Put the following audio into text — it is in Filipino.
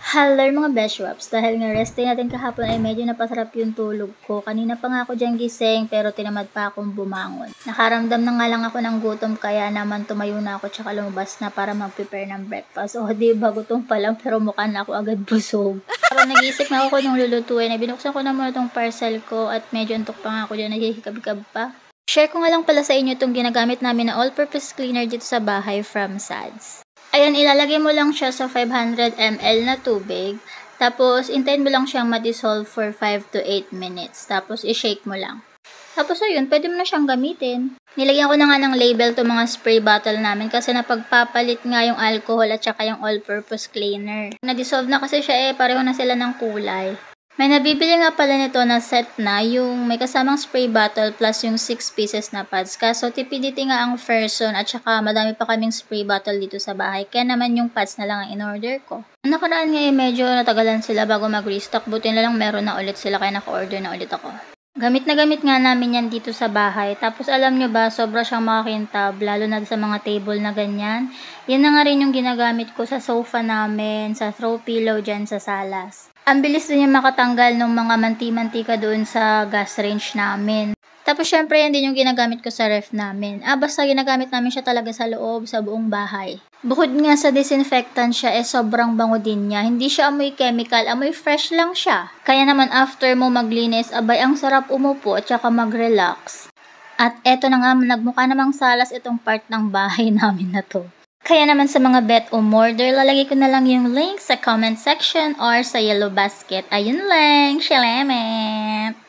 Hello mga beshwaps, dahil nga rest day natin kahapon ay medyo napasarap yung tulog ko. Kanina pa nga ako dyan gising pero tinamad pa akong bumangon. Nakaramdam na nga lang ako ng gutom kaya naman tumayo na ako tsaka lumabas na para mag-prepare ng breakfast. O diba gutom pa lang pero mukha na ako agad busog. Habang nag-iisip na ako kung yung lulutuin ay binuksan ko na muna tong parcel ko at medyo antok pa nga ako dyan, naghihikab-hikab pa. Share ko nga lang pala sa inyo itong ginagamit namin na all-purpose cleaner dito sa bahay from Sads. Ayan, ilalagay mo lang siya sa 500 ml na tubig. Tapos, hintayin mo lang siyang ma-dissolve for 5 to 8 minutes. Tapos, i-shake mo lang. Tapos, ayun, pwede mo na siyang gamitin. Nilagyan ko na nga ng label to mga spray bottle namin kasi napagpapalit nga yung alcohol at saka yung all-purpose cleaner. Na-dissolve na kasi siya pareho na sila ng kulay. May nabibili nga pala nito na set na, yung may kasamang spray bottle plus yung 6 pieces na pads. Kaso tipidity nga ang person at saka madami pa kaming spray bottle dito sa bahay. Kaya naman yung pads na lang ang in-order ko. Nakaraan nga medyo natagalan sila bago mag-restock. Buti na lang meron na ulit sila kaya naka-order na ulit ako. Gamit na gamit nga namin yan dito sa bahay. Tapos alam nyo ba, sobra siyang makakintab, lalo na sa mga table na ganyan. Yan na nga rin yung ginagamit ko sa sofa namin, sa throw pillow dyan sa salas. Ang bilis din yung makatanggal ng mga manti-mantika doon sa gas range namin. Tapos syempre yan din yung ginagamit ko sa ref namin. Basta ginagamit namin siya talaga sa loob, sa buong bahay. Bukod nga sa disinfectant siya, sobrang bango din niya. Hindi siya amoy chemical, amoy fresh lang siya. Kaya naman after mo maglinis, abay ang sarap umupo at saka mag-relax. At eto na nga, nagmukha namang salas itong part ng bahay namin na to. Kaya naman sa mga bet o order, lalagay ko na lang yung link sa comment section or sa yellow basket. Ayun lang, salamat!